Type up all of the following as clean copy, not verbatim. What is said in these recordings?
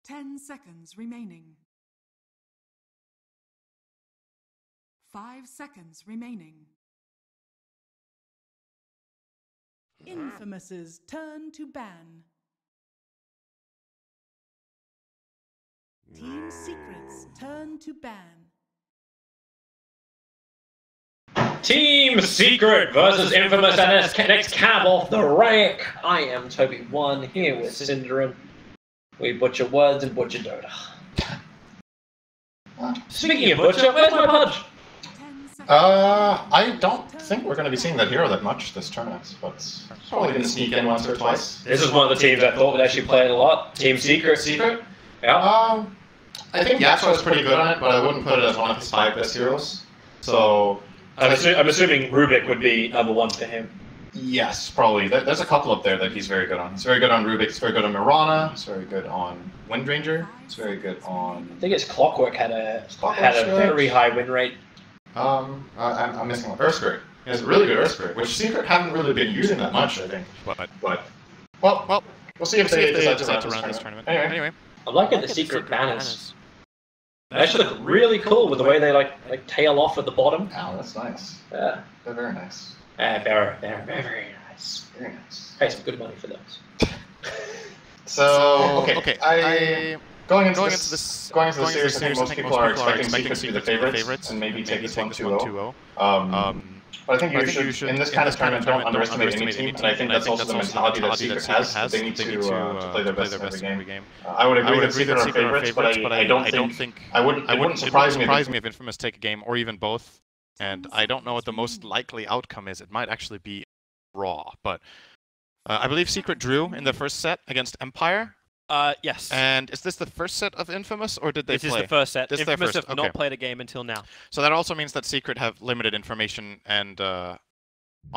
10 seconds remaining. 5 seconds remaining. Infamous's turn to ban. Team Secret's turn to ban. Team Secret versus Infamous and its next cannibal, the rank. I am Toby1 here with Cinderin. We butcher words and butcher Dota. Speaking of butcher, where's my punch? I don't think we're going to be seeing that hero that much this tournament, but probably going to sneak in once or twice. This is one of the teams I thought would actually play it a lot. Team Secret. Secret? Yeah. I think Yasuo is pretty good on it, but I wouldn't put it as one of his 5 best heroes. So I'm assuming Rubik would be #1 for him. Yes, probably. There's a couple up there that he's very good on. He's very good on Rubik, he's very good on Mirana, he's very good on Windranger, he's very good on... I think his Clockwork had a very high win rate. I'm missing one. Earthspirit. He has a really good Earthspirit, which Secret haven't really been using that much, I think. But well, we'll see if they decide to run this tournament. Anyway. I'm liking the Secret banners. They actually look really cool with the way they like tail off at the bottom. Oh, that's nice. Yeah. They're very nice. They're very nice. Very nice. Pay some good money for those. So okay. Going into the series, I think most people are expecting Secret to be the favorites and maybe take this one 2-0. But I think you should, in this kind of tournament, don't underestimate any team, and I think that's also the mentality that Secret has. They need to play their best in every game. I would agree that Secret are favorites, but I don't think... It wouldn't surprise me if Infamous take a game, or even both. And I don't know what the most likely outcome is. It might actually be Raw, but I believe Secret drew in the first set against Empire. Yes. And is this the first set of Infamous, or did they play? This is the first set. This Infamous have not played a game until now. So that also means that Secret have limited information, and on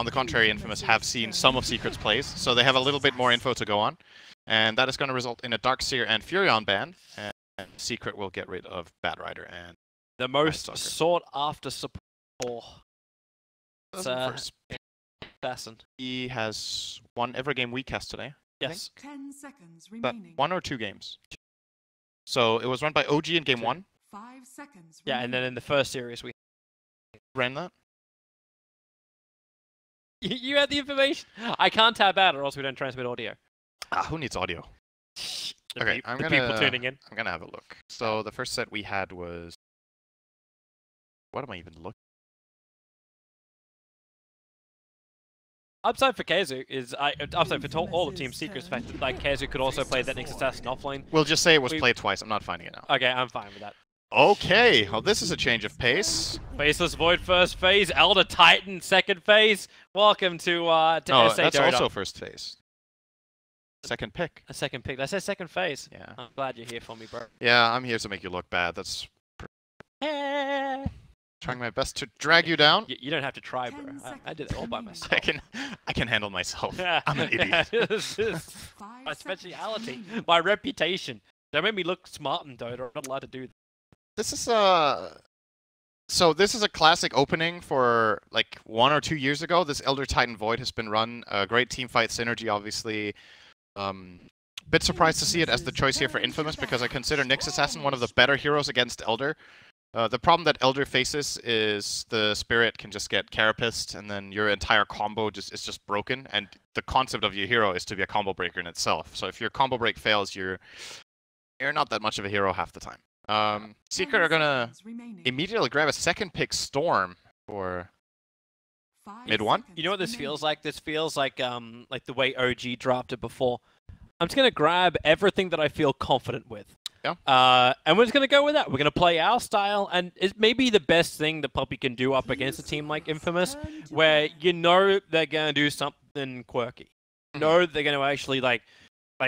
the contrary, Infamous have seen some of Secret's plays, so they have a little bit more info to go on. And that is going to result in a Darkseer and Furion ban, and Secret will get rid of Bad Rider and the most sought-after support. Assassin. He has won every game we cast today. Yes. 10 seconds remaining. 1 or 2 games. So it was run by OG in game 1. 5 seconds remaining. Yeah, and then in the first series we ran that. You had the information. I can't tab out, or else we don't transmit audio. Who needs audio? Okay, people tuning in. I'm gonna have a look. So the first set we had was... What am I even looking? Upside for Kazu is upside for all of Team Secret's fact that like Kazu could also play that next assassin offlane. We'll just say it was played twice. I'm not finding it now. Okay, I'm fine with that. Okay, well this is a change of pace. Faceless Void first phase, Elder Titan second phase. Welcome to no, SA that's Dota. also first phase. Second pick. A second pick. I said second phase. Yeah. I'm glad you're here for me, bro. Yeah, I'm here to make you look bad. That's trying my best to drag you down. You don't have to try, bro. I did it all by myself. I can handle myself. I'm an idiot. This is my speciality, my reputation. Don't make me look smart in Dota. I'm not allowed to do that. This is so this is a classic opening for like 1 or 2 years ago. This Elder Titan Void has been run. Great team fight synergy, obviously. Bit surprised to see it as the choice here for Infamous because I consider Nyx Assassin one of the better heroes against Elder. The problem that Elder faces is the Spirit can just get carapaced, and then your entire combo is just broken, and the concept of your hero is to be a combo breaker in itself. So if your combo break fails, you're not that much of a hero half the time. Secret are gonna immediately grab a second pick Storm for mid 1. You know what this feels like? This feels like the way OG drafted before. I'm just gonna grab everything that I feel confident with. Yeah. And we're just going to go with that. We're going to play our style, and it may be the best thing that Puppy can do up against a team like Infamous, where you know they're going to do something quirky. You know they're going to actually, like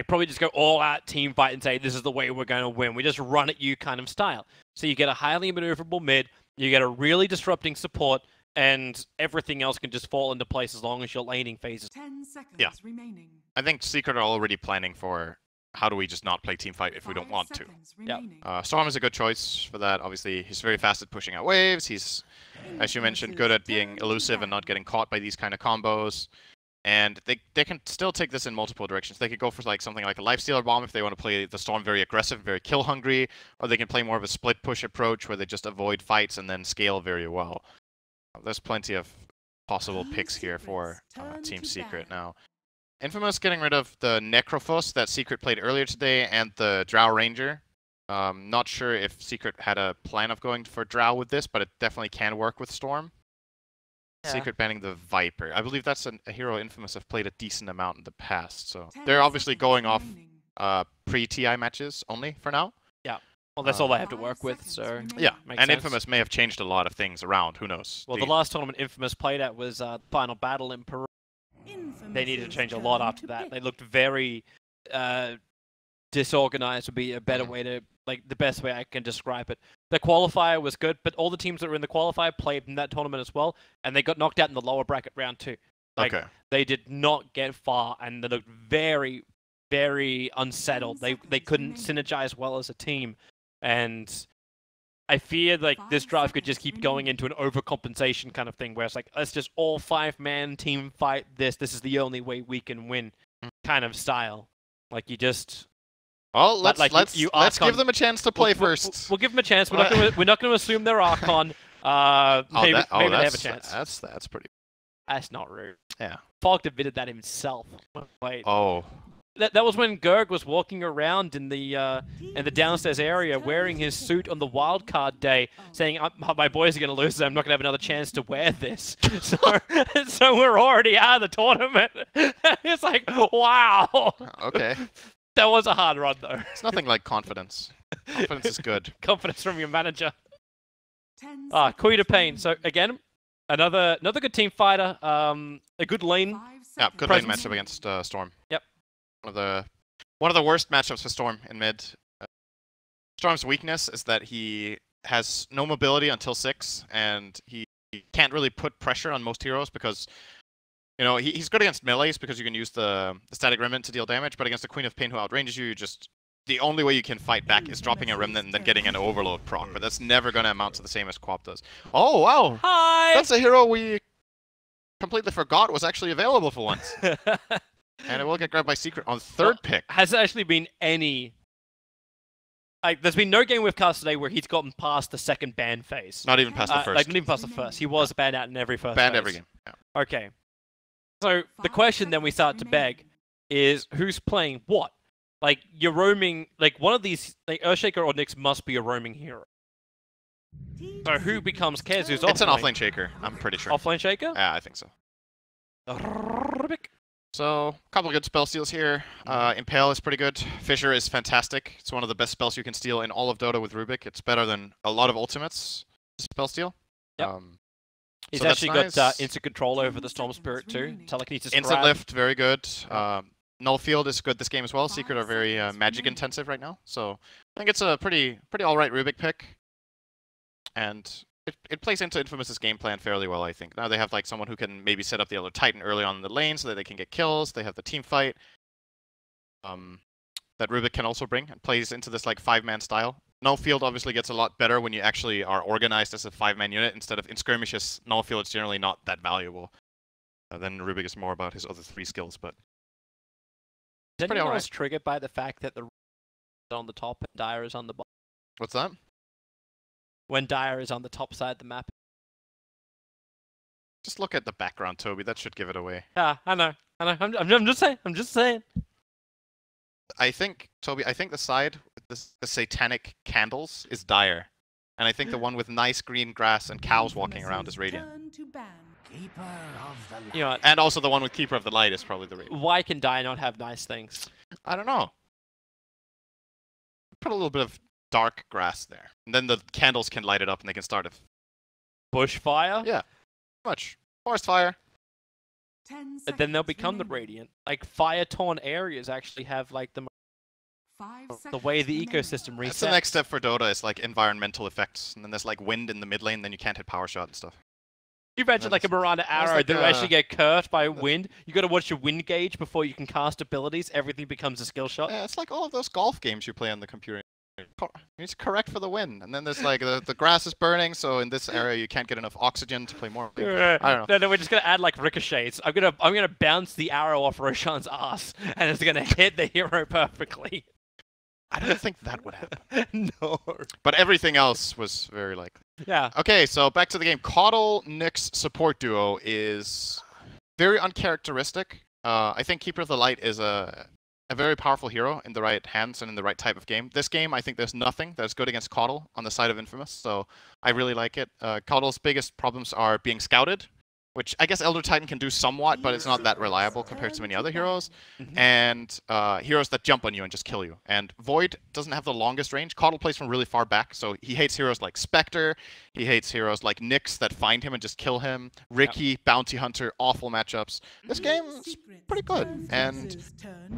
probably just go all out team fight and say, this is the way we're going to win. We just run at you kind of style. So you get a highly maneuverable mid, you get a really disrupting support, and everything else can just fall into place as long as your laning phases. 10 seconds remaining. I think Secret are already planning for how do we just not play teamfight if we don't want to. Yeah. Storm is a good choice for that. Obviously, he's very fast at pushing out waves. He's, as you mentioned, good at being elusive and not getting caught by these kind of combos. And they can still take this in multiple directions. They could go for like something like a Lifestealer Bomb if they want to play the Storm very aggressive, very kill hungry, or they can play more of a split push approach where they just avoid fights and then scale very well. There's plenty of possible picks here for Team Secret now. Infamous getting rid of the Necrophos that Secret played earlier today and the Drow Ranger. Not sure if Secret had a plan of going for Drow with this, but it definitely can work with Storm. Yeah. Secret banning the Viper. I believe that's a hero Infamous have played a decent amount in the past, so they're obviously going off pre-TI matches only for now. Yeah. Well, that's all they have to work with, so yeah. And sense. Infamous may have changed a lot of things around. Who knows? Well, the last tournament Infamous played at was Final Battle in Peru. They needed to change a lot after that. They looked very disorganized would be a better way to, like, the best way I can describe it. The qualifier was good, but all the teams that were in the qualifier played in that tournament as well, and they got knocked out in the lower bracket round 2. Like, they did not get far, and they looked very, very unsettled. They couldn't synergize well as a team, and I fear like this draft could just keep going into an overcompensation kind of thing, where it's like, let's just all 5-man team fight this. This is the only way we can win, kind of style. Like you just. Well, let's give them a chance to play first. We'll give them a chance. We're not going to assume they're Archon. Maybe they have a chance. That's pretty. That's not rude. Yeah. Falk admitted that himself. Wait. Oh. That was when Gerg was walking around in the downstairs area wearing his suit on the wildcard day, saying, "My boys are going to lose. I'm not going to have another chance to wear this." So we're already out of the tournament. It's like, wow. Okay. That was a hard run, though. It's nothing like confidence. Confidence is good. Confidence from your manager. Queen of Pain. So again, another good team fighter. A good lane. Yeah, good lane matchup against Storm. Yep. One of the worst matchups for Storm in mid. Storm's weakness is that he has no mobility until 6, and he can't really put pressure on most heroes because, you know, he's good against melees because you can use the Static Remnant to deal damage, but against the Queen of Pain who outranges you, the only way you can fight back is dropping a Remnant and then getting an Overload proc, but that's never going to amount to the same as Quap does. Oh, wow! Hi! That's a hero we completely forgot was actually available for once. And it will get grabbed by Secret on 3rd pick. Has there actually been any... Like, there's been no game we've cast today where he's gotten past the 2nd ban phase. Not even past the 1st. Like, not even past the 1st. He was banned out in every first Banned phase. every game. Yeah. Okay. So, the question then we start to beg is, who's playing what? Like, you're roaming... Like, one of these... Like, Earthshaker or Nyx must be a roaming hero. So, who becomes Kez? Who's offlane? It's an offlane Shaker, I'm pretty sure. Offlane Shaker? Yeah, I think so. So, a couple of good spell steals here. Impale is pretty good. Fissure is fantastic. It's one of the best spells you can steal in all of Dota with Rubik. It's better than a lot of ultimates spell steal. Yep. He's actually got instant control over the Storm Spirit too. Telekinesis Instant lift, very good. Null Field is good this game as well. Secret are very magic intensive right now. So, I think it's a pretty alright Rubik pick. And it plays into Infamous's game plan fairly well, I think. Now they have like someone who can maybe set up the other Titan early on in the lane so that they can get kills. They have the team fight that Rubik can also bring and plays into this like 5-man style. Null Field obviously gets a lot better when you actually are organized as a 5-man unit instead of in skirmishes. Null Field is generally not that valuable. Then Rubik is more about his other 3 skills, but it's pretty alright. Triggered by the fact that the is on the top and Dire is on the bottom. What's that? When Dire is on the top side of the map. Just look at the background, Toby. That should give it away. Yeah, I know. I'm just saying. I think, Toby, the side with the satanic candles is Dire. And I think the one with nice green grass and cows walking around is Radiant. You know, and also the one with Keeper of the Light is probably the Radiant. Why can Dire not have nice things? I don't know. Put a little bit of dark grass there. And then the candles can light it up and they can start a bushfire? Yeah. Much. Forest fire. And then they'll become the Radiant. Like, fire-torn areas actually have, like, the way the ecosystem resets. That's the next step for Dota is, like, environmental effects. And then there's, like, wind in the mid lane, then you can't hit power shot and stuff. You imagine, like, a Miranda arrow that actually get cursed by wind. You gotta watch your wind gauge before you can cast abilities. Everything becomes a skill shot. Yeah, it's like all of those golf games you play on the computer. He's correct for the win. And then there's like the grass is burning, so in this area you can't get enough oxygen to play more. I don't know. No, we're just gonna add like ricochets. I'm gonna bounce the arrow off Roshan's ass, and it's gonna hit the hero perfectly. I don't think that would happen. No. But everything else was very likely. Yeah. Okay, so back to the game. Caudle Nyx support duo is very uncharacteristic. I think Keeper of the Light is a very powerful hero in the right hands and in the right type of game. This game, I think there's nothing that's good against Caudle on the side of Infamous, so I really like it. Caudle's biggest problems are being scouted, which I guess Elder Titan can do somewhat, but it's not that reliable compared to many other heroes. And heroes that jump on you and just kill you. And Void doesn't have the longest range. Caudle plays from really far back, so he hates heroes like Spectre. He hates heroes like Nyx that find him and just kill him. Ricky, Bounty Hunter, awful matchups. This game is pretty good. And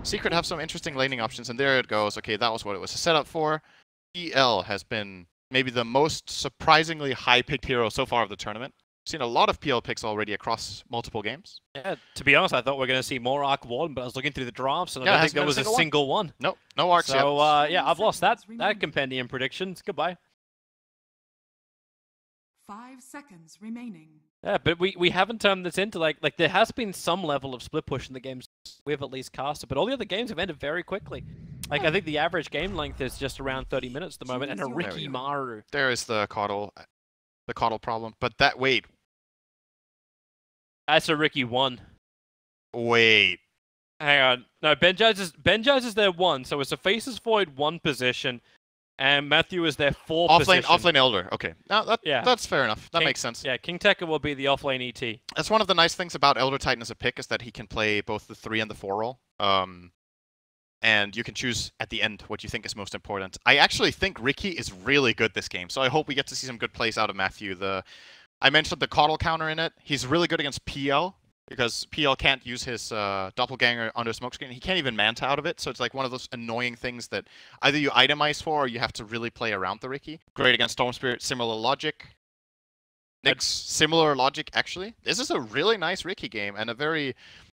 Secret have some interesting laning options, and there it goes. Okay, that was what it was set up for. EL has been maybe the most surprisingly high-picked hero so far of the tournament. Seen a lot of PL picks already across multiple games. Yeah, to be honest, I thought we were going to see more Arc 1, but I was looking through the drafts, and I don't think there was a single one. Nope, no Arcs yet. So, yeah, I've lost that compendium predictions. Goodbye. 5 seconds remaining. Yeah, but we haven't turned this into, like there has been some level of split push in the games we've at least casted, but all the other games have ended very quickly. Like, I think the average game length is just around 30 minutes at the moment, and a Ricky Maru. There is the Caudle problem. But that, wait. That's a Ricky 1. Wait. Hang on. No, Benjaz is their 1, so it's a Faces Void 1 position, and Matthew is their 4 position. Offlane Elder. Okay. No, that's fair enough. That makes sense. Yeah, King Tekka will be the offlane ET. That's one of the nice things about Elder Titan as a pick, is that he can play both the 3 and the 4 role. And you can choose at the end what you think is most important. I actually think Ricky is really good this game, so I hope we get to see some good plays out of Matthew. I mentioned the Caudle counter in it. He's really good against PL, because PL can't use his doppelganger under smokescreen. He can't even manta out of it, so it's like one of those annoying things that either you itemize for or you have to really play around the Ricky. Great against Storm Spirit, similar logic. Nyx, similar logic, actually. This is a really nice Ricky game, and a very...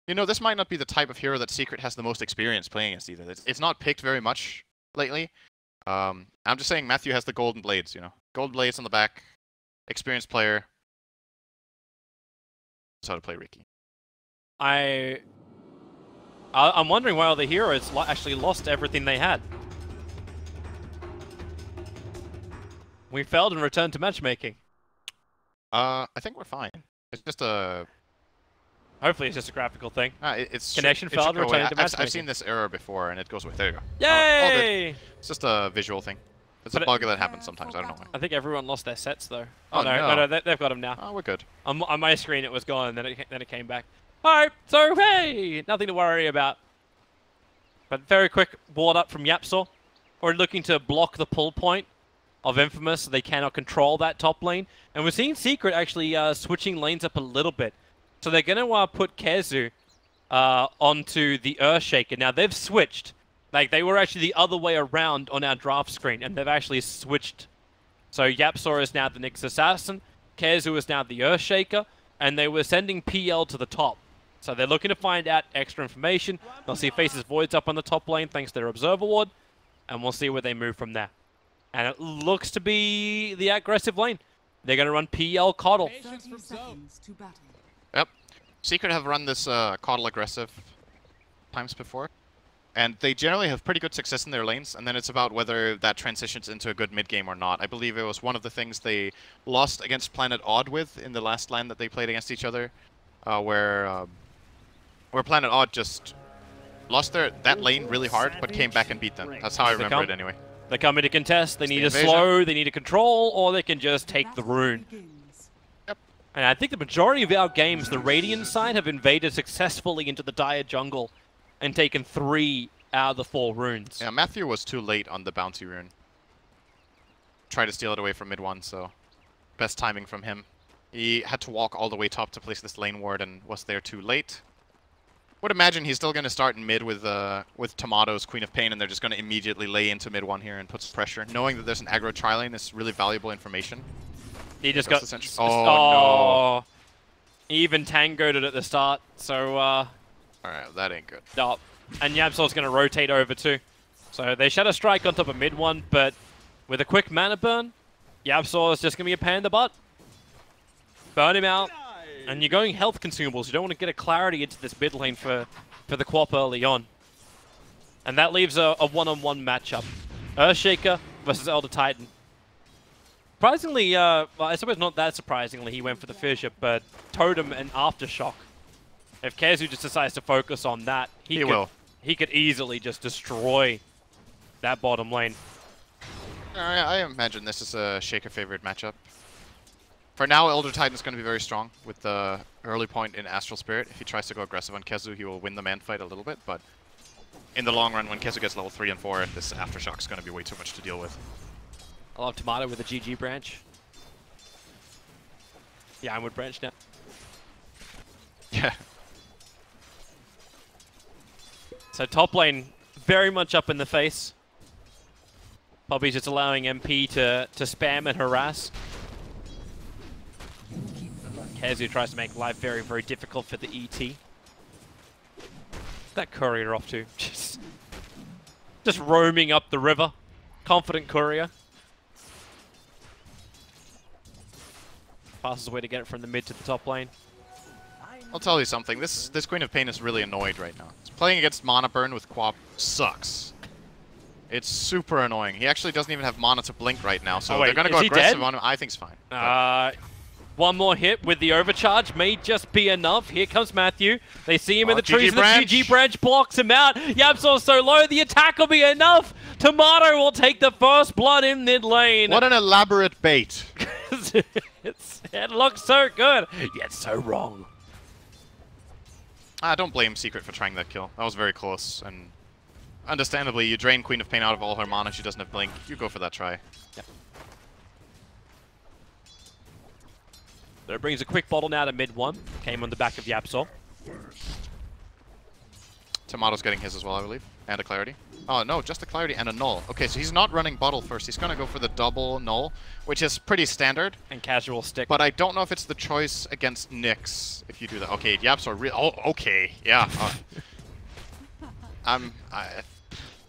You know, this might not be the type of hero that Secret has the most experience playing against either. It's not picked very much lately. I'm just saying Matthew has the golden blades, you know. Golden blades on the back. Experienced player. That's how to play Ricky. I'm wondering why all the heroes actually lost everything they had. We failed and returned to matchmaking. I think we're fine. It's just a... Hopefully it's just a graphical thing. It's Connection failed, returning to matchmaking. I've seen this error before, and it goes away. There you go. Yay! It's just a visual thing. It's a bug that happens sometimes. I don't know why. I think everyone lost their sets, though. Oh, no, they've got them now. Oh, we're good. On my screen it was gone, and then it came back. Alright, so hey! Nothing to worry about. But very quick ward up from Yapsor. We're looking to block the pull point of Infamous, so they cannot control that top lane. And we're seeing Secret actually switching lanes up a little bit. So they're going to put Kezu onto the Earthshaker. Now, they've switched. Like, they were actually the other way around on our draft screen, and they've actually switched. So Yapsor is now the Nyx Assassin, Kezu is now the Earthshaker, and they were sending PL to the top. So they're looking to find out extra information. They'll see Faces Voids up on the top lane thanks to their Observer Ward, and we'll see where they move from there. And it looks to be the aggressive lane. They're going to run PL Caudle. 30 seconds to battle. Yep. Secret have run this Caudle aggressive times before. And they generally have pretty good success in their lanes, and then it's about whether that transitions into a good mid-game or not. I believe it was one of the things they lost against Planet Odd with in the last LAN that they played against each other, where Planet Odd just lost that lane really hard, but came back and beat them. That's how I remember it anyway. They come in to contest, they need to slow, they need to control, or they can just take the rune. And I think the majority of our games, the Radiant side, have invaded successfully into the Dire jungle and taken 3 out of the 4 runes. Yeah, Matthew was too late on the bounty rune. Tried to steal it away from mid 1, so best timing from him. He had to walk all the way top to place this lane ward and was there too late. Would imagine he's still going to start in mid with Tomato's Queen of Pain, and they're just going to immediately lay into mid 1 here and put some pressure. Knowing that there's an aggro tri-lane is really valuable information. He just got... Oh, no. He even tangoed it at the start, so... Alright, that ain't good. No. And Yapsor's going to rotate over too. So they Shadow Strike on top of mid one, but with a quick mana burn, YapzOr is just going to be a pain in the butt. Burn him out, and you're going health consumables. You don't want to get a clarity into this mid lane for the Quap early on. And that leaves a one-on-one matchup. Earthshaker versus Elder Titan. Surprisingly, well, I suppose not that surprisingly, he went for the Fissure, but Totem and Aftershock. If KheZu just decides to focus on that, he could easily just destroy that bottom lane. I imagine this is a Shaker favorite matchup. For now, Elder Titan is going to be very strong with the early point in Astral Spirit. If he tries to go aggressive on KheZu, he will win the man fight a little bit, but in the long run, when KheZu gets level 3 and 4, this Aftershock is going to be way too much to deal with. I love Tomato with a GG branch. Yeah, I would branch now. Yeah. So top lane, very much up in the face. Probably just allowing MP to spam and harass. KheZu tries to make life very, very difficult for the ET. That courier off to just roaming up the river. Confident courier. Fastest way to get it from the mid to the top lane. I'll tell you something. This Queen of Pain is really annoyed right now. Playing against Mana Burn with Quap sucks. It's super annoying. He actually doesn't even have mana to blink right now, so they're going to go aggressive on him. I think it's fine. One more hit with the overcharge may just be enough. Here comes Matthew. They see him in the trees. The GG branch blocks him out. YapzOr's so low, the attack will be enough. Tomato will take the first blood in mid lane. What an elaborate bait. It looks so good, yet so wrong. I don't blame Secret for trying that kill. That was very close, and understandably, you drain Queen of Pain out of all her mana. She doesn't have blink. You go for that try. Yep. So it brings a quick bottle now to mid one. Came on the back of YapzOr. Tomato's getting his as well, I believe. And a Clarity. Oh, no, just a Clarity and a Null. Okay, so he's not running Bottle first. He's going to go for the double Null, which is pretty standard. And casual stick. But I don't know if it's the choice against Nyx if you do that. Okay, YapzOr oh, okay, yeah.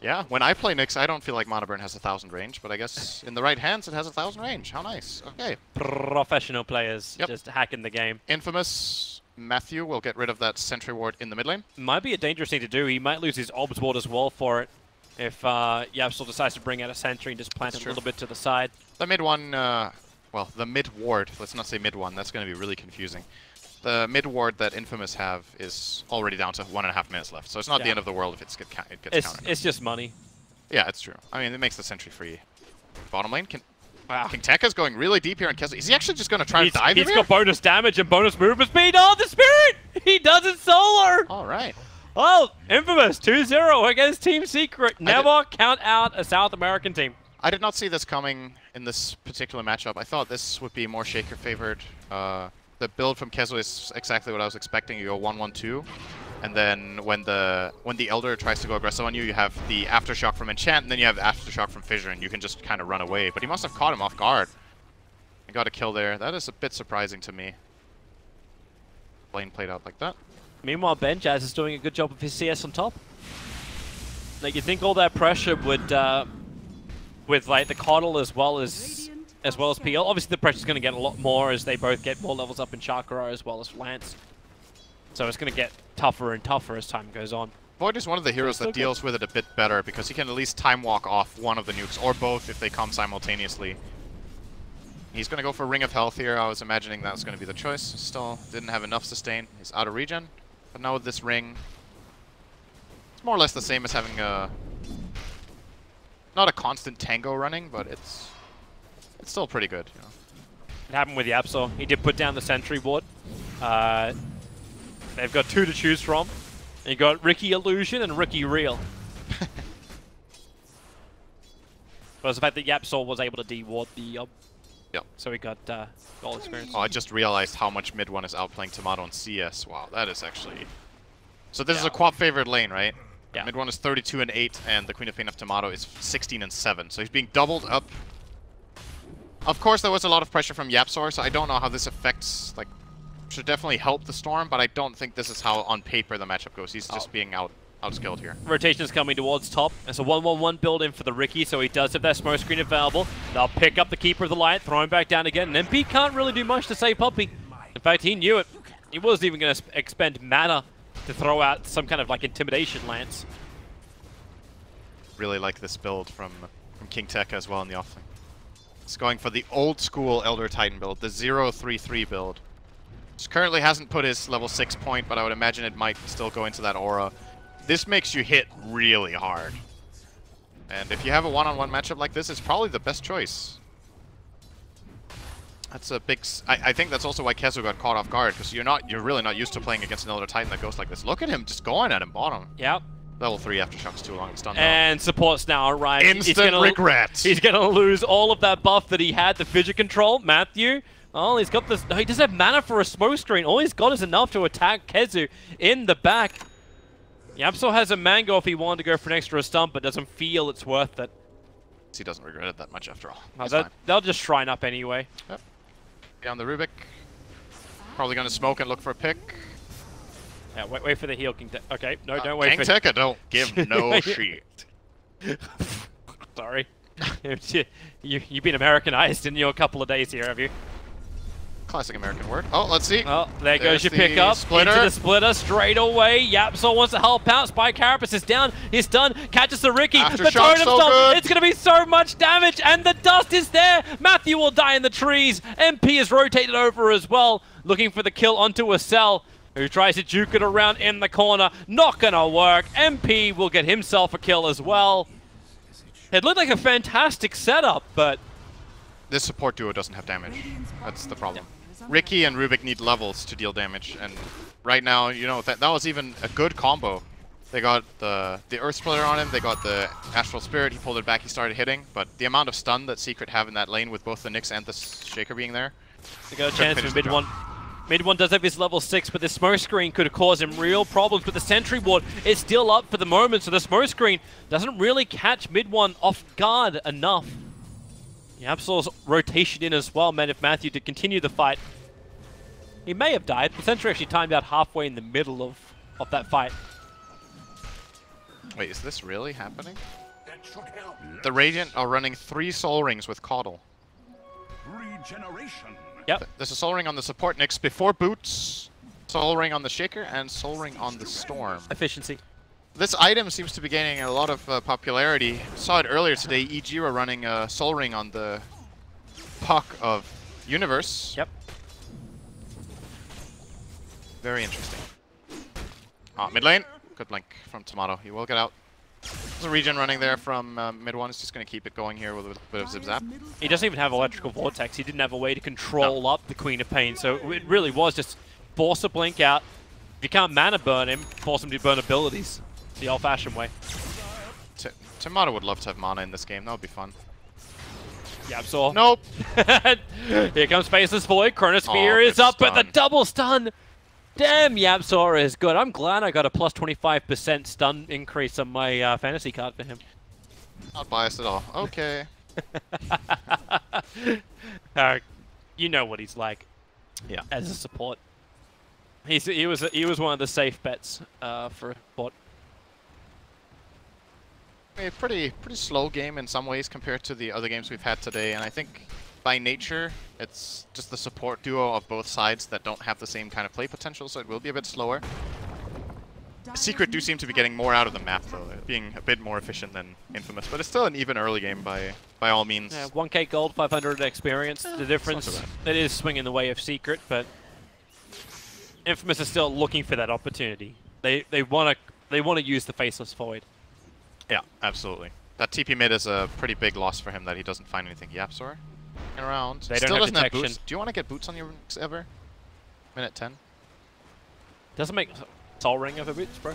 Yeah, when I play Nyx, I don't feel like Mana Burn has 1,000 range, but I guess in the right hands it has 1,000 range. How nice. Okay. Professional players just hacking the game. Infamous Matthew will get rid of that Sentry Ward in the mid lane. Might be a dangerous thing to do. He might lose his Obs Ward as well for it if YapzOr decides to bring out a Sentry and just plant it a little bit to the side. The mid one, well, the mid ward, let's not say mid one, that's going to be really confusing. The mid ward that Infamous have is already down to 1.5 minutes left, so it's not the end of the world if it gets countered. It's just money. Yeah, it's true. I mean, it makes the Sentry free. Bottom lane, King Tekka's going really deep here on KheZu. Is he actually just going to try to dive He's got bonus damage and bonus movement speed. Oh, the Spirit! He does it solo! All right. Oh, Infamous 2-0 against Team Secret. Never count out a South American team. I did not see this coming in this particular matchup. I thought this would be more Shaker favored. The build from KheZu is exactly what I was expecting. You go 1-1-2, and then when the Elder tries to go aggressive on you, you have the Aftershock from Enchant, and then you have Aftershock from Fissure, and you can just kind of run away. But he must have caught him off guard. He got a kill there. That is a bit surprising to me. Lane played out like that. Meanwhile, Benjaz is doing a good job of his CS on top. Like, you think all that pressure would, with like the Coddle as well as PL. Obviously, the pressure's going to get a lot more as they both get more levels up in Chakra as well as Lance. So it's going to get tougher and tougher as time goes on. Void is one of the heroes that deals with it a bit better because he can at least time walk off one of the nukes, or both if they come simultaneously. He's going to go for Ring of Health here. I was imagining that was going to be the choice. Still didn't have enough sustain. He's out of regen. But now with this ring, it's more or less the same as having a... not a constant tango running, but it's still pretty good. You know. It happened with YapzOr. He did put down the Sentry Ward. They've got two to choose from. You got Ricky Illusion and Ricky Real. But the fact that YapzOr was able to de-ward the yep. So he got goal experience. Oh, I just realized how much mid one is outplaying Tomato and CS. Wow, that is actually... So this is a Quap favored lane, right? Yeah. Mid one is 32-8, and the Queen of Pain of Tomato is 16-7. So he's being doubled up. Of course, there was a lot of pressure from YapzOr, so I don't know how this affects, like, should definitely help the Storm, but I don't think this is how, on paper, the matchup goes. He's just being outskilled here. Rotation is coming towards top. It's a 1-1-1 build in for the Riki, so he does have that smoke screen available. They'll pick up the Keeper of the Light, throw him back down again, and MP can't really do much to save Puppey. In fact, he knew it. He wasn't even going to expend mana to throw out some kind of like intimidation lance. Really like this build from King Tekka as well in the offlane. It's going for the old school Elder Titan build, the 0-3-3 build. Which currently hasn't put his level 6 point, but I would imagine it might still go into that aura. This makes you hit really hard. And if you have a one-on-one matchup like this, it's probably the best choice. That's a big... I think that's also why Kezu got caught off guard, because you're really not used to playing against an Elder Titan that goes like this. Look at him just going at him bottom. Yep. Level 3 Aftershocks too long. It's done. And support's now arrived. Instant regret. He's going to lose all of that buff that he had, the fidget control. Matthew... Oh, he's got this... He doesn't have mana for a smoke screen. All he's got is enough to attack Kezu in the back. Yapsor has a mango if he wanted to go for an extra stun, but doesn't feel it's worth it. He doesn't regret it that much after all. They'll just shrine up anyway. Yep. Down the Rubik. Probably going to smoke and look for a pick. Yeah, wait for the heal, King Tekka. Okay, no, don't wait King for... Tekka, don't give no shit. Sorry. You've been Americanized in your couple of days here, have you? Classic American word. Oh, let's see. Oh, there goes your pickup. Into the splitter straight away. Yapsor wants to help out. Spy Carapace is down. He's done. Catches the Riki. The totem stun. It's going to be so much damage, and the dust is there. Matthew will die in the trees. MP is rotated over as well, looking for the kill onto a cell, who tries to juke it around in the corner. Not going to work. MP will get himself a kill as well. It looked like a fantastic setup, but... This support duo doesn't have damage. That's the problem. Riki and Rubik need levels to deal damage, and right now, you know, that was even a good combo. They got the Earth Splitter on him, they got the Astral Spirit, he pulled it back, he started hitting, but the amount of stun that Secret have in that lane with both the Nyx and the Shaker being there... They got a chance for mid one. Mid one does have his level 6, but the smoke screen could cause him real problems, but the Sentry Ward is still up for the moment, so the smoke screen doesn't really catch mid one off guard enough. Yapsor's rotation in as well meant if Matthew did continue the fight, he may have died. The Sentry actually timed out halfway in the middle of that fight. Wait, is this really happening? The Radiant are running 3 Soul Rings with Caudle. Regeneration. Yep. There's a Soul Ring on the support Nyx before Boots, Soul Ring on the Shaker, and Soul Ring on the Storm. Efficiency. This item seems to be gaining a lot of popularity. Saw it earlier today, EG were running a Soul Ring on the Puck of Universe. Yep. Very interesting. Mid lane. Good blink from Tomato. He will get out. There's a regen running there from mid one. He's just going to keep it going here with a bit of zip-zap. He doesn't even have Electrical Vortex. He didn't have a way to control up the Queen of Pain, so it really was just force a blink out. If you can't mana burn him, force him to burn abilities. The old-fashioned way. Tomato would love to have mana in this game. That would be fun. Yapsor. Nope. Here comes Faceless Void. Chronosphere is up, but the double stun. Damn, Yapsor is good. I'm glad I got a plus 25% stun increase on my fantasy card for him. Not biased at all. Okay. You know what he's like. Yeah. As a support, he was one of the safe bets for bot. A pretty slow game in some ways compared to the other games we've had today, and I think by nature it's just the support duo of both sides that don't have the same kind of play potential, so it will be a bit slower. Secret do seem to be getting more out of the map though, being a bit more efficient than Infamous, but it's still an even early game by all means. Yeah, 1k gold, 500 experience. The difference, it is swinging the way of Secret, but Infamous is still looking for that opportunity. They want to use the Faceless Void. Yeah, absolutely. That TP mid is a pretty big loss for him that he doesn't find anything. Yapsor around. They still don't have doesn't detection. have boots. Do you want to get boots on your rings ever? Minute 10. Doesn't make Soul Ring of a boots, bro.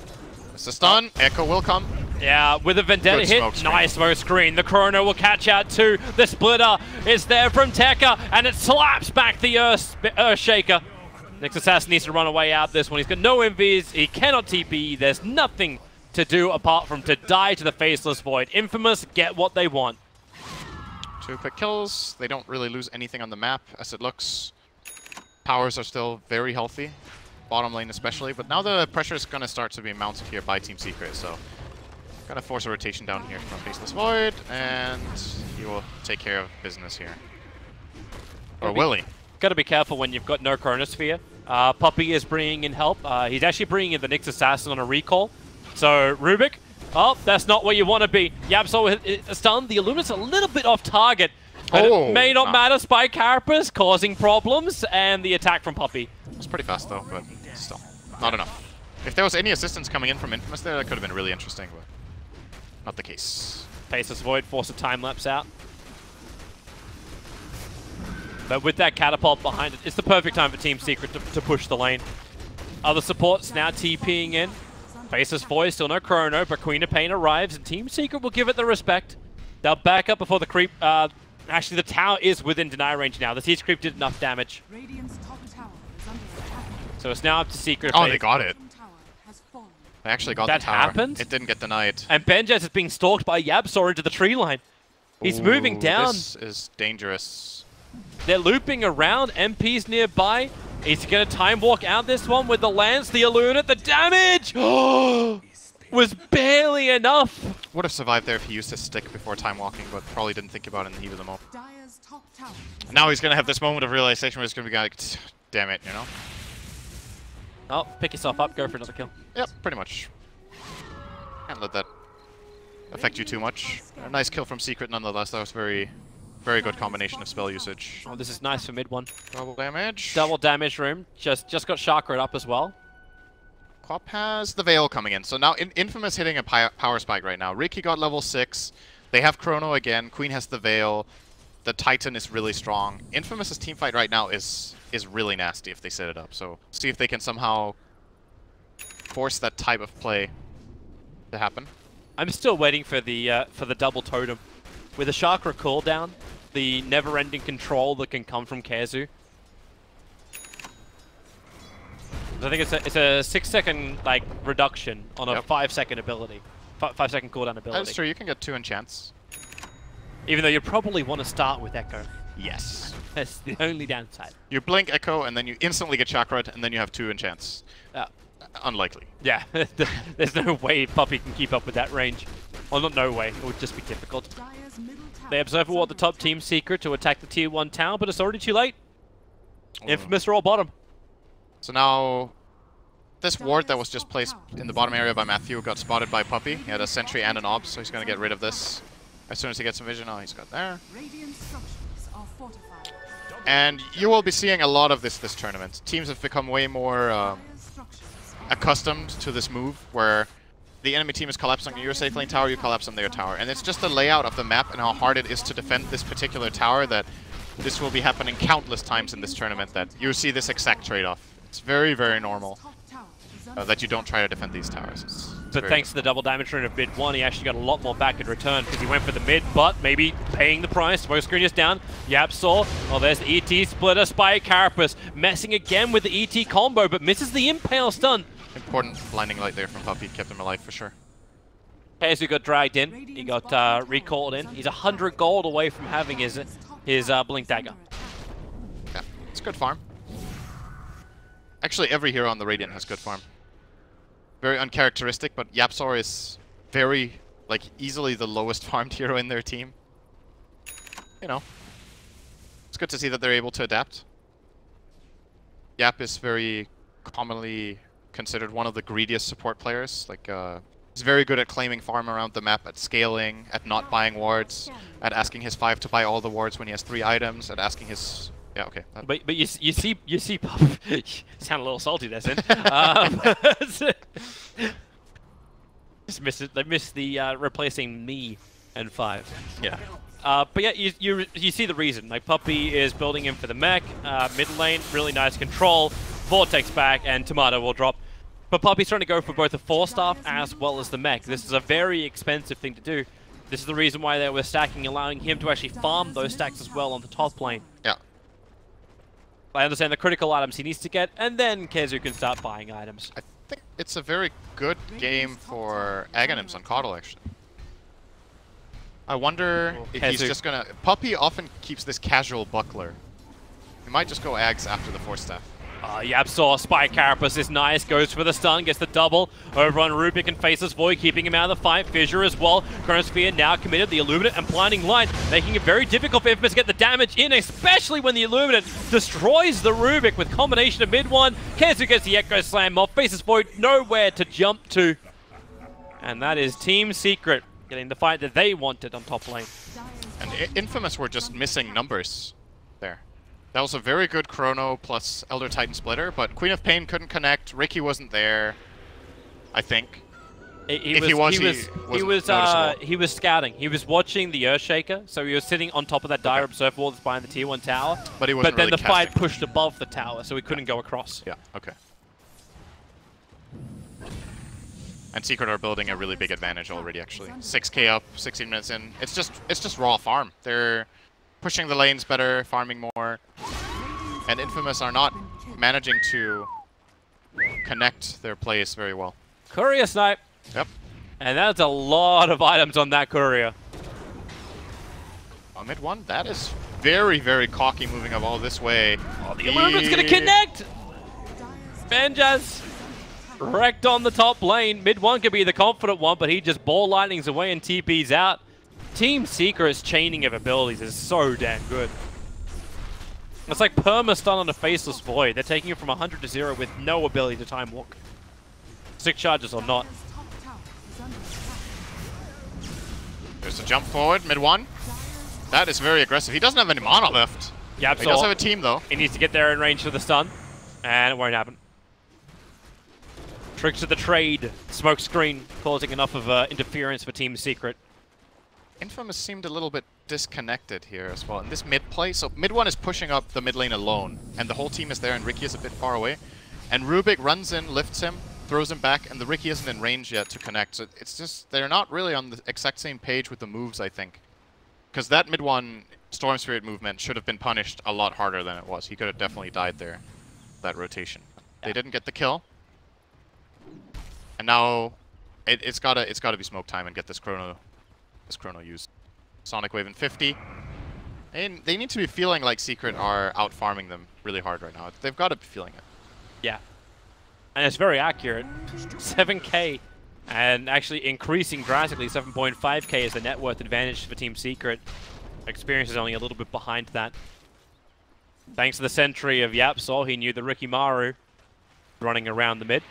It's a stun. Echo will come. Yeah, with a Vendetta hit. Nice smoke screen. The Chrono will catch out too. The Splitter is there from Tekka, and it slaps back the Earth Shaker. Next Assassin needs to run away out this one. He's got no MVs. He cannot TP. There's nothing to do apart from to die to the Faceless Void. Infamous get what they want. 2 quick kills. They don't really lose anything on the map as it looks. Powers are still very healthy. bottom lane especially, but now the pressure is going to start to be mounted here by Team Secret, so going to force a rotation down here from Faceless Void, and he will take care of business here. Or will he? Got to be careful when you've got no Chronosphere. Puppey is bringing in help. He's actually bringing in the Nyx Assassin on a recall. So, Rubik, oh, that's not where you want to be. Yapso is stunned. The Illuminate's a little bit off target. But it may not matter. Spike Carapace causing problems, and the attack from Puppey. It's pretty fast though, but still, not enough. If there was any assistance coming in from Infamous there, that could have been really interesting, but not the case. Faceless Void force a time lapse out. But with that catapult behind it, it's the perfect time for Team Secret to push the lane. Other supports now TPing in. Faceless Void, still no Chrono, but Queen of Pain arrives, and Team Secret will give it the respect. They'll back up before the creep. Actually, the tower is within deny range now. The siege creep did enough damage. Radiant's top tower is under attack. So it's now up to Secret. Oh, they got it. Tower has fallen. They actually got That the tower. happened? It didn't get denied. And Benjaz is being stalked by Yabsor into the tree line. He's moving down. This is dangerous. They're looping around. MP's nearby. He's going to time walk out this one with the lance, the Illunate, the damage! Was barely enough. Would have survived there if he used his stick before time walking, but probably didn't think about it in the heat of the moment. Dire's top tower. Now he's going to have this moment of realization where he's going to be like, damn it, you know? Oh, pick yourself up, go for another kill. Yep, pretty much. Can't let that affect you too much. A nice kill from Secret nonetheless. That was very good combination of spell usage. Oh, this is nice for mid one. Double damage. Double damage room. Just got Chakra up as well. Quap has the Veil coming in. So now Infamous hitting a power spike right now. Ricky got level 6. They have Chrono again. Queen has the Veil. The Titan is really strong. Infamous's teamfight right now is really nasty if they set it up. So see if they can somehow force that type of play to happen. I'm still waiting for the double totem. With a Chakra cooldown, the never-ending control that can come from Kazu. I think it's a 6-second like reduction on a 5-second ability, 5-second cooldown ability. That's true. You can get 2 enchants. Even though you probably want to start with Echo. Yes. That's the only downside. You blink Echo, and then you instantly get Chakra, and then you have 2 enchants. Unlikely. Yeah, there's no way Puppey can keep up with that range. Well, not no way. It would just be difficult. They observe what the top team Secret to attack the tier 1 tower, but it's already too late. Infamous are all bottom. So now, this ward that was just placed in the bottom area by Matthew got spotted by Puppey. He had a sentry and an obs, so he's going to get rid of this as soon as he gets some vision. Oh, he's got there. And you will be seeing a lot of this tournament. Teams have become way more accustomed to this move, where the enemy team is collapsing on your safe lane tower, you collapse on their tower. And it's just the layout of the map and how hard it is to defend this particular tower that this will be happening countless times in this tournament, that you see this exact trade-off. It's very, very normal that you don't try to defend these towers. But thanks to the double damage rune of mid 1, he actually got a lot more back in return because he went for the mid, but maybe paying the price. Smoke screen is down. Yapsaw. Oh, there's the ET splitter. Spike Carapace messing again with the ET combo, but misses the impale stun. Important blinding light there from Puppey, kept him alive for sure. Kazu got dragged in. He got recalled in. He's 100 gold away from having his Blink Dagger. Yeah, it's good farm. Actually, every hero on the Radiant has good farm. Very uncharacteristic, but Yapsaw is very, like, easily the lowest farmed hero in their team. You know, it's good to see that they're able to adapt. Yap is very commonly considered one of the greediest support players. Like, he's very good at claiming farm around the map, at scaling, at not buying wards, at asking his 5 to buy all the wards when he has 3 items, at asking his... Yeah, okay. But you see Pup. Sound a little salty there, Sin. Just missed it. They missed the replacing me and 5. Yeah. But yeah, you see the reason. Like, Puppey is building in for the mech, mid lane, really nice control, Vortex back, and Tomato will drop. But Puppey's trying to go for both the 4-staff as well as the mech. This is a very expensive thing to do. This is the reason why they were stacking, allowing him to actually farm those stacks as well on the top lane. Yeah. I understand the critical items he needs to get, and then Kazu can start buying items. I think it's a very good game for Aghanims on Coddle, actually. I wonder if he's just gonna... Puppey often keeps this casual buckler. He might just go Aghs after the 4-staff. Yapsaw, Spike Carapace is nice, goes for the stun, gets the double over on Rubik and faces Void, keeping him out of the fight. Fissure as well. Chronosphere now committed, the Illuminate and Blinding Light, making it very difficult for Infamous to get the damage in, especially when the Illuminate destroys the Rubik with combination of mid one. Kenzu gets the Echo Slam off, faces Void, nowhere to jump to. And that is Team Secret getting the fight that they wanted on top lane. And Infamous were just missing numbers there. That was a very good Chrono plus Elder Titan splitter, but Queen of Pain couldn't connect. Ricky wasn't there, I think. He was scouting. He was watching the Earthshaker, so he was sitting on top of that dire observer wall that's behind the tier 1 tower. But he wasn't then really the fight pushed above the tower, so he couldn't go across. Yeah, okay. And Secret are building a really big advantage already, actually. 6k up, 16 minutes in. It's just raw farm. They're pushing the lanes better, farming more. And Infamous are not managing to connect their plays very well. Courier snipe. Yep. And that's a lot of items on that Courier. On mid one, that is very, very cocky moving up all this way. Oh, the Illuminate's gonna connect! Benjaz wrecked on the top lane. Mid one could be the confident one, but he just ball lightnings away and TP's out. Team Secret's chaining of abilities is so damn good. It's like perma-stun on a Faceless Void. They're taking it from 100 to 0 with no ability to time walk. 6 charges or not. There's a jump forward, mid one. That is very aggressive. He doesn't have any mana left. Yep, he does have a team though. He needs to get there in range for the stun, and it won't happen. Tricks of the trade. Smoke screen causing enough of interference for Team Secret. Infamous seemed a little bit disconnected here as well in this mid play. So mid one is pushing up the mid lane alone, and the whole team is there, and Ricky is a bit far away. And Rubik runs in, lifts him, throws him back, and the Ricky isn't in range yet to connect. So it's just, they're not really on the exact same page with the moves, I think. Because that mid one Storm Spirit movement should have been punished a lot harder than it was. He could have definitely died there, that rotation. Yeah. They didn't get the kill. And now it's gotta be smoke time and get this Chrono used. Sonic Wave in 50. And they need to be feeling like Secret are out farming them really hard right now. They've got to be feeling it. Yeah. And it's very accurate. 7k and actually increasing drastically. 7.5k is the net worth advantage for Team Secret. Experience is only a little bit behind that. Thanks to the sentry of Yapsaw, he knew the Ricky Maru running around the mid.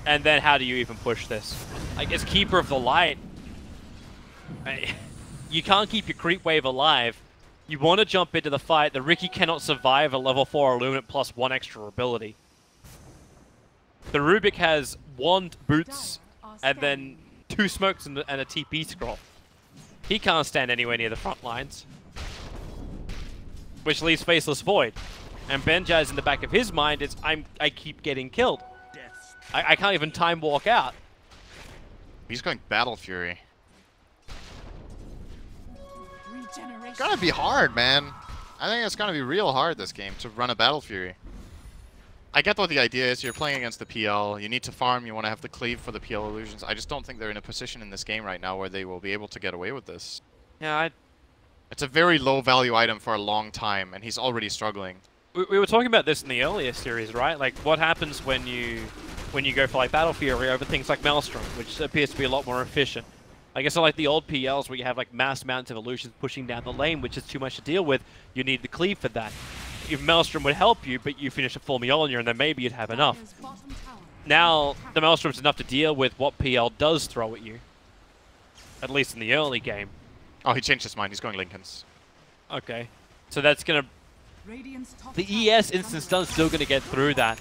And then how do you even push this? I guess Keeper of the Light. You can't keep your creep wave alive. You want to jump into the fight. The Ricky cannot survive a level 4 Illuminate plus 1 extra ability. The Rubik has wand, boots, and then 2 smokes and a TP scroll. He can't stand anywhere near the front lines. Which leaves Faceless Void. And Benjaz in the back of his mind is, I keep getting killed. I can't even time walk out. He's going Battle Fury. It's gonna be hard, man. I think it's gonna be real hard this game to run a Battle Fury. I get what the idea is. You're playing against the PL. You need to farm. You want to have the cleave for the PL illusions. I just don't think they're in a position in this game right now where they will be able to get away with this. Yeah, It's a very low value item for a long time, and he's already struggling. We were talking about this in the earlier series, right? Like, what happens when you go for like Battle Fury over things like Maelstrom, which appears to be a lot more efficient. I guess I like the old PLs where you have like mass amounts of illusions pushing down the lane, which is too much to deal with. You need the cleave for that. If Maelstrom would help you, but you finish a full Mjolnir, and then maybe you'd have enough. Now, the Maelstrom's enough to deal with what PL does throw at you. At least in the early game. Oh, he changed his mind. He's going Lincoln's. Okay. So that's gonna... The ES instant stun's still gonna get through that.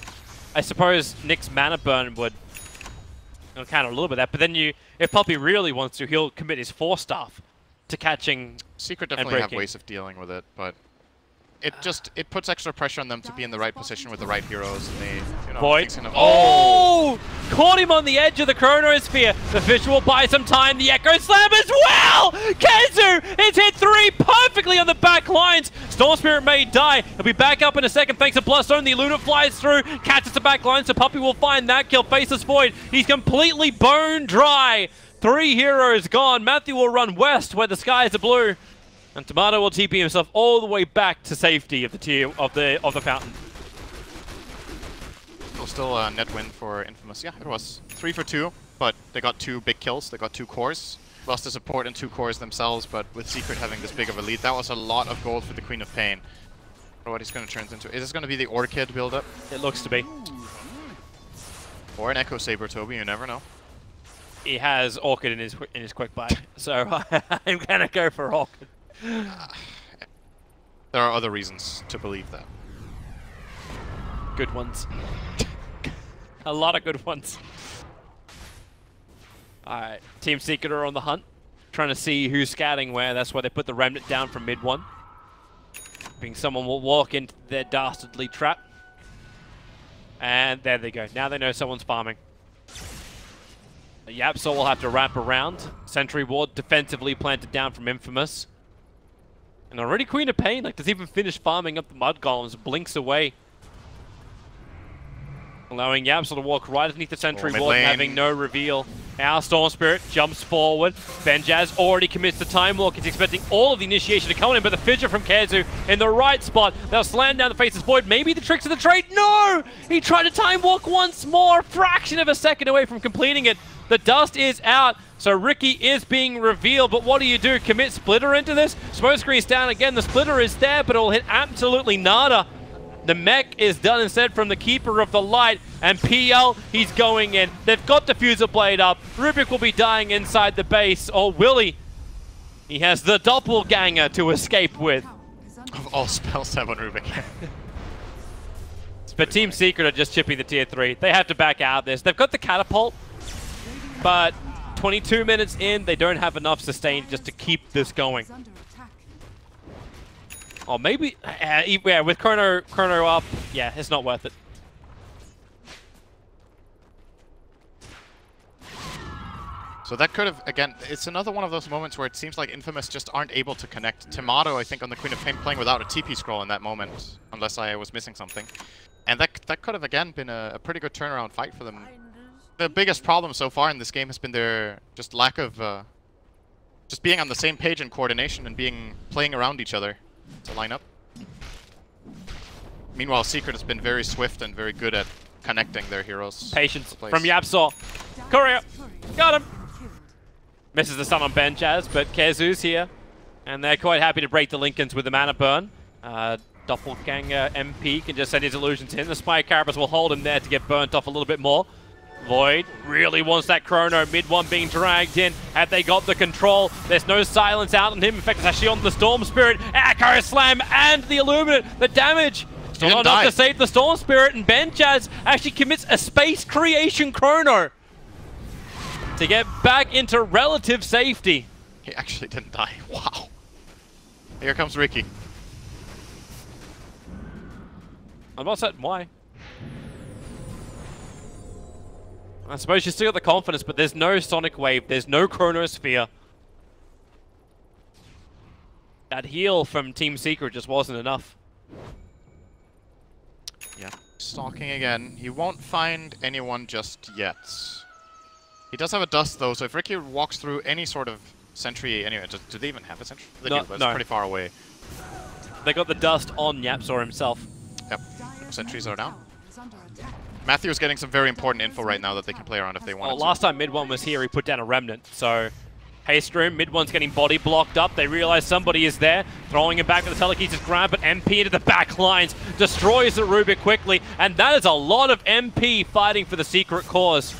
I suppose Nick's mana burn would counter a little bit of that, but then if Puppy really wants to, he'll commit his 4-staff to catching. Secret definitely have ways of dealing with it, but it puts extra pressure on them to be in the right position with the right heroes, and they, you know, Void. Oh! Caught him on the edge of the Chronosphere. The Fish will buy some time. The Echo Slam as well! Kenzu is hit 3 perfectly on the back lines. Storm Spirit may die. He'll be back up in a second thanks to Bloodstone. The Luna flies through, catches the back line, so Puppy will find that kill. Faceless Void. He's completely bone dry. 3 heroes gone. Matthew will run west where the skies are blue. And Tomato will TP himself all the way back to safety of the fountain. Still a net win for Infamous. Yeah, it was 3 for 2, but they got 2 big kills. They got 2 cores. Lost the support and 2 cores themselves, but with Secret having this big of a lead, that was a lot of gold for the Queen of Pain. What he's going to turn into. Is this going to be the Orchid build-up? It looks to be. Or an Echo Saber, Toby, you never know. He has Orchid in his quick buy, so I'm gonna go for Orchid. There are other reasons to believe that. Good ones. A lot of good ones. Alright, Team Secret are on the hunt, trying to see who's scouting where. That's why they put the Remnant down from mid 1. Hoping someone will walk into their dastardly trap. And there they go. Now they know someone's farming. Yapso will have to wrap around. Sentry Ward defensively planted down from Infamous. And already Queen of Pain, like, doesn't even finish farming up the Mud Golems, blinks away. Allowing Yapso to walk right underneath the Sentry Ward, having no reveal. Our Storm Spirit jumps forward. Benjaz already commits the Time Walk. He's expecting all of the initiation to come in, but the Fissure from Kezu in the right spot. They'll slam down the face's void. Maybe the tricks of the trade. No! He tried to Time Walk once more. Fraction of a second away from completing it. The dust is out, so Ricky is being revealed, but what do you do? Commit Splitter into this? Smoke screen's down again. The Splitter is there, but it'll hit absolutely nada. The mech is done instead from the Keeper of the Light, and PL, he's going in. They've got Diffuser Blade up. Rubik will be dying inside the base, or will he? He has the Doppelganger to escape with. Of all spells to have on Rubik. But Team Secret are just chipping the tier 3. They have to back out of this. They've got the Catapult, but 22 minutes in, they don't have enough sustain just to keep this going. Or maybe, yeah, with Chrono up, yeah, it's not worth it. So that could have, again, it's another one of those moments where it seems like Infamous just aren't able to connect. Tomato, I think, on the Queen of Pain playing without a TP scroll in that moment, unless I was missing something. And that could have, again, been a pretty good turnaround fight for them. The biggest problem so far in this game has been their just lack of just being on the same page in coordination and playing around each other to line up. Meanwhile, Secret has been very swift and very good at connecting their heroes. Patience from Yapso. Courier, got him. Misses the stun on Benjaz, but Kezu's here, and they're quite happy to break the Lincolns with the mana burn. Doppelganger MP can just send his illusions in. The Spy Carapace will hold him there to get burnt off a little bit more. Void really wants that Chrono. Mid 1 being dragged in. Have they got the control? There's no silence out on him. In fact, it's actually on the Storm Spirit. Echo Slam and the Illuminate. The damage still not enough to save the Storm Spirit, and Benjaz actually commits a Space Creation Chrono to get back into relative safety. He actually didn't die. Wow. Here comes Ricky. I'm not certain why. I suppose you still got the confidence, but there's no Sonic Wave, there's no Chronosphere. That heal from Team Secret just wasn't enough. Yeah, stalking again. He won't find anyone just yet. He does have a dust though, so if Ricky walks through any sort of sentry, anyway, do they even have a sentry? They do, but it's pretty far away. They got the dust on Yapsor himself. Yep, sentries are down. Matthew is getting some very important info right now that they can play around if they want to. Last time Mid-1 was here, he put down a Remnant, so haste room, Mid-1's getting body blocked up. They realize somebody is there, throwing him back with the telekinesis grab, but MP into the back lines, destroys the Rubik quickly, and that is a lot of MP fighting for the Secret cause.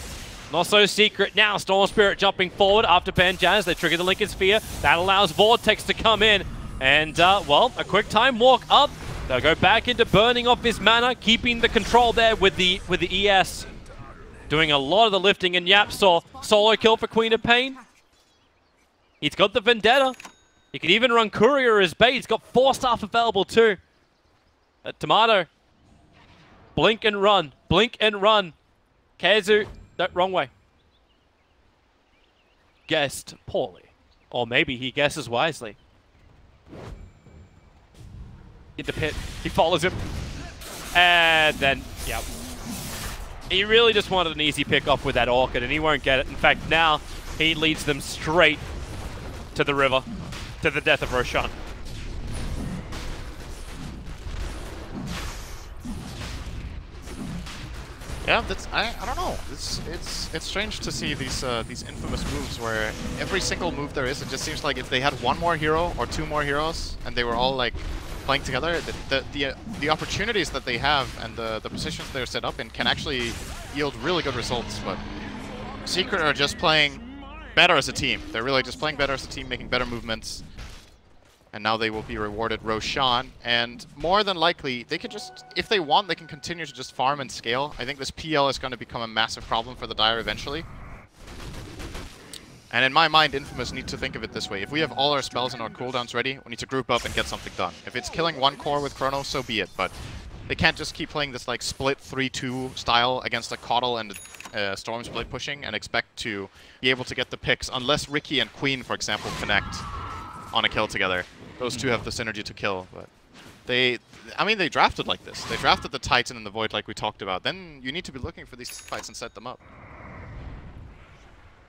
Not so secret now, Storm Spirit jumping forward after Benjaz. They trigger the Lincoln Sphere. That allows Vortex to come in, and, well, a quick time walk up. They'll go back into burning off his mana, keeping the control there with the ES. Doing a lot of the lifting in Yapsor. Solo kill for Queen of Pain. He's got the Vendetta. He can even run Courier as bait. He's got 4 staff available too. Tomato. Blink and run. Blink and run. Kezu. No, wrong way. Guessed poorly. Or maybe he guesses wisely. In the pit. He follows him. And then, yeah. He really just wanted an easy pick off with that Orchid, and he won't get it. In fact, now he leads them straight to the river. to the death of Roshan. Yeah, that's I don't know. It's strange to see these infamous moves where every single move there is, it just seems like if they had one more hero or two more heroes and they were all like playing together, the opportunities that they have and the positions they're set up in can actually yield really good results. But Secret are just playing better as a team. They're really just playing better as a team, making better movements. And now they will be rewarded Roshan, and more than likely, they could just, if they want, they can continue to just farm and scale. I think this PL is going to become a massive problem for the Dire eventually. And in my mind, Infamous need to think of it this way. If we have all our spells and our cooldowns ready, we need to group up and get something done. If it's killing one core with Chrono, so be it, but they can't just keep playing this like split 3-2 style against a Coddle and a Storm split pushing and expect to be able to get the picks, unless Ricky and Queen, for example, connect on a kill together. Those two have the synergy to kill, but I mean, they drafted like this. They drafted the Titan and the Void like we talked about. Then you need to be looking for these fights and set them up.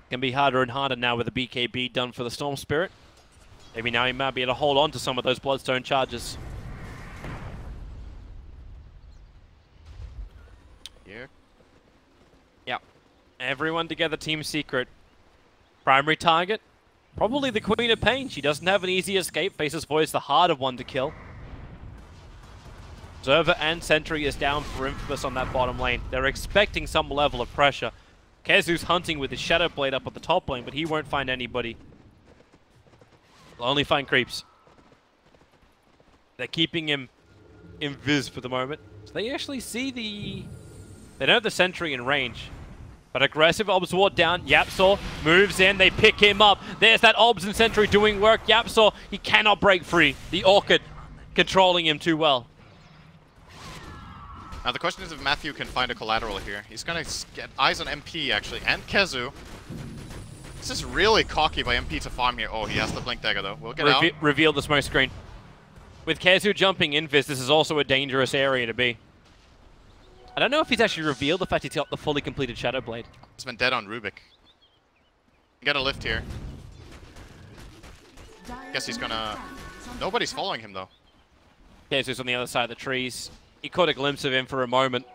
Can be harder and harder now with the BKB done for the Storm Spirit. Maybe now he might be able to hold on to some of those Bloodstone charges. Yeah. Yeah. Everyone together, Team Secret. Primary target. Probably the Queen of Pain. She doesn't have an easy escape. Faces Void's the harder one to kill. Observer and Sentry is down for Infamous on that bottom lane. They're expecting some level of pressure. Kezu's hunting with his Shadow Blade up at the top lane, but he won't find anybody. He'll only find creeps. They're keeping him invis for the moment. So they actually see the... They don't have the Sentry in range. But aggressive Obs Ward down. Yapsaw moves in. They pick him up. There's that Obs and Sentry doing work. Yapsaw, he cannot break free. The Orchid controlling him too well. Now the question is if Matthew can find a collateral here. He's going to get eyes on MP actually, and Kezu. This is really cocky by MP to farm here. Oh, he has the Blink Dagger though. We'll get out. Reveal the smoke screen. With Kezu jumping Invis, this is also a dangerous area to be. I don't know if he's actually revealed the fact he's got the fully completed Shadow Blade. He's been dead on Rubik. You got a lift here. Guess he's gonna... Nobody's following him though. Kezu's on the other side of the trees. He caught a glimpse of him for a moment.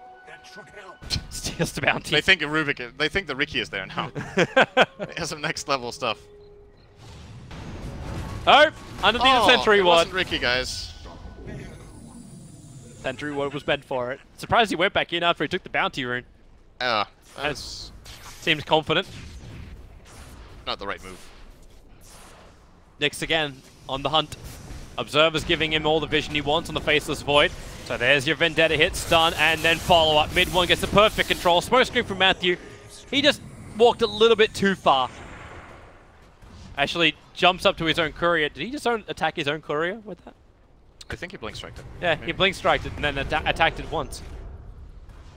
Steals the bounty. They think Rubik. They think the Ricky is there now. He has some next level stuff. Oh, underneath the Sentry Ward. It wasn't Ricky, guys. Sentry Ward was meant for it. Surprised he went back in after he took the bounty rune. Seems confident. Not the right move. Nyx again on the hunt. Observer's giving him all the vision he wants on the Faceless Void. So there's your Vendetta hit, stun, and then follow up. Mid one gets the perfect control. Smoke screen from Matthew. He just walked a little bit too far. Actually jumps up to his own courier. Did he just attack his own courier with that? I think he blink striked it. Yeah, maybe. He blink striked it and then attacked it once.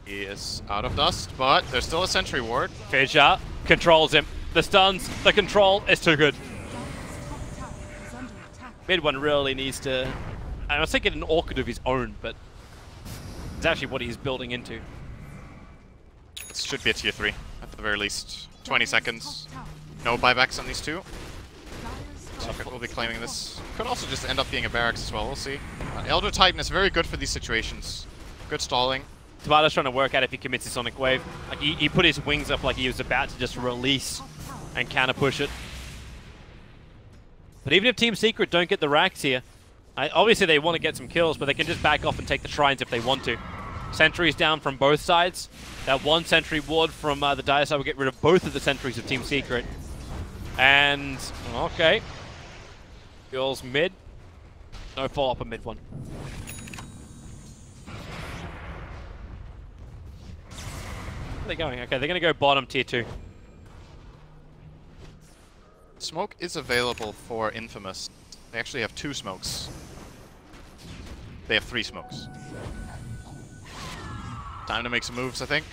He is out of dust, but there's still a Sentry Ward. Fissure controls him. The stuns, the control is too good. Mid one really needs to... I was thinking an Orchid of his own, but it's actually what he's building into. This should be a tier 3, at the very least. 20 seconds. No buybacks on these two. Secret will be claiming this. Could also just end up being a barracks as well, we'll see. Elder Titan is very good for these situations. Good stalling. Tabata's trying to work out if he commits his Sonic Wave. Like he put his wings up like he was about to just release and counter push it. But even if Team Secret don't get the racks here, obviously they want to get some kills, but they can just back off and take the shrines if they want to. Sentries down from both sides. That one Sentry Ward from the Dire side will get rid of both of the sentries of Team Secret. And, okay. Girls mid. No follow-up on mid one. Where are they going? Okay, they're going to go bottom tier 2. Smoke is available for Infamous. They actually have 2 smokes. They have 3 smokes. Time to make some moves, I think.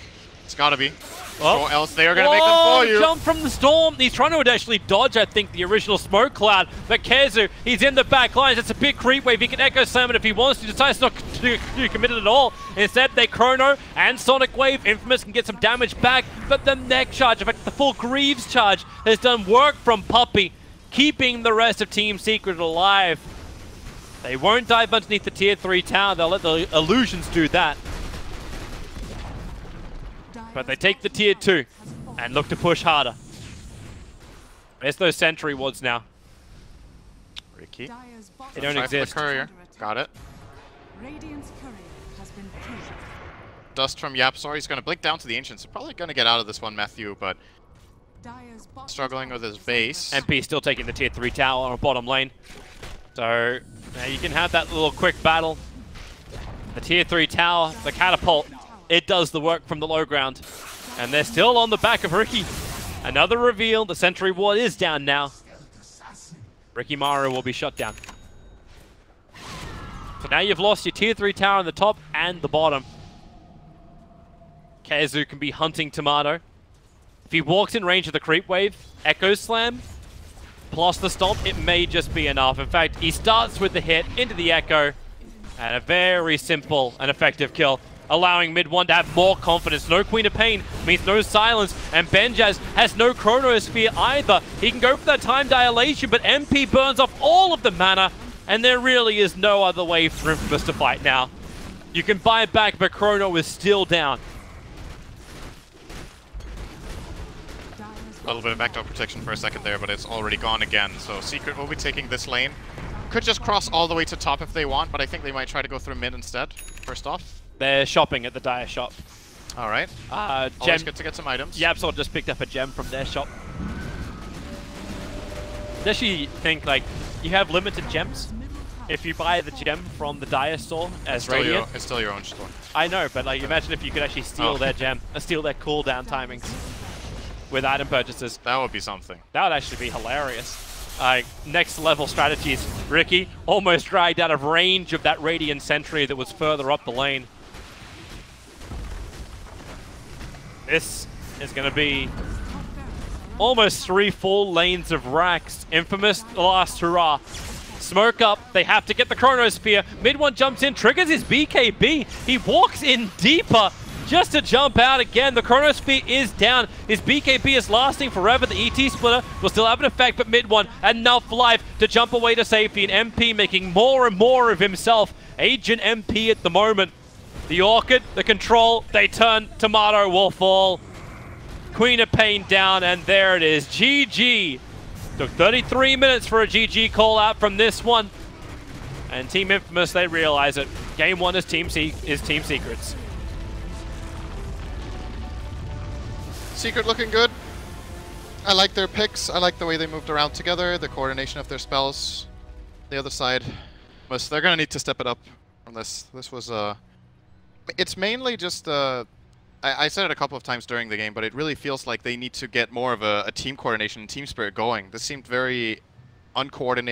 It's gotta be. Oh. Or else they are gonna make them for you. Jump from the storm. He's trying to actually dodge, I think, the original smoke cloud. But Kezu, he's in the back lines. It's a big creep wave. He can echo slam it if he wants to. He decides not to commit it at all. Instead, they chrono and sonic wave. Infamous can get some damage back. But the neck charge, in fact, the full Greaves charge has done work from Puppey. keeping the rest of Team Secret alive. They won't dive underneath the tier 3 tower, they'll let the illusions do that. But they take the tier 2 and look to push harder. Where's those sentry wards now? Ricky. They don't Try for the exist. courier. Got it. Radiant's courier has been killed. Dust from Yapsor. He's going to blink down to the Ancients. Probably going to get out of this one, Matthew, but struggling with his base. MP still taking the tier 3 tower on bottom lane. So now you can have that little quick battle. The tier 3 tower, the catapult, it does the work from the low ground. And they're still on the back of Ricky. Another reveal. The sentry ward is down now. Ricky Maru will be shut down. So now you've lost your tier 3 tower on the top and the bottom. Kazu can be hunting Tomato. If he walks in range of the creep wave, Echo Slam, plus the stomp, it may just be enough. In fact, he starts with the hit into the Echo, and a very simple and effective kill, allowing mid one to have more confidence. No Queen of Pain means no silence, and Benjaz has no Chronosphere either. He can go for that time dilation, but MP burns off all of the mana, and there really is no other way for Infamous to fight now. You can buy it back, but Chrono is still down. A little bit of backdoor protection for a second there, but it's already gone again. So Secret will be taking this lane. Could just cross all the way to top if they want, but I think they might try to go through mid instead, first off. They're shopping at the Dire shop. All right. Always good to get some items. Yapsor just picked up a gem from their shop. I actually think, like, you have limited gems. If you buy the gem from the Dire store as Radiant. It's still your own store. I know, but like, imagine if you could actually steal their gem, steal their cooldown timings with item purchases. That would be something. That would actually be hilarious. Next level strategies. Ricky almost dragged out of range of that Radiant sentry that was further up the lane. This is going to be almost 3 full lanes of racks. Infamous, the last hurrah. Smoke up, they have to get the Chronosphere. Mid one jumps in, triggers his BKB. He walks in deeper just to jump out again. The Chronosphere is down. His BKB is lasting forever. The ET splitter will still have an effect, but mid one, enough life to jump away to safety. And MP making more and more of himself. Agent MP at the moment. The Orchid, the control, they turn. Tomato will fall. Queen of Pain down, and there it is. GG. Took 33 minutes for a GG call out from this one. And Team Infamous, they realize it. Game 1 is Team Secret's. Secret looking good. I like their picks. I like the way they moved around together, the coordination of their spells. The other side, they're going to need to step it up from this. This was it's mainly just I said it a couple of times during the game, but it really feels like they need to get more of a team coordination and team spirit going. This seemed very uncoordinated.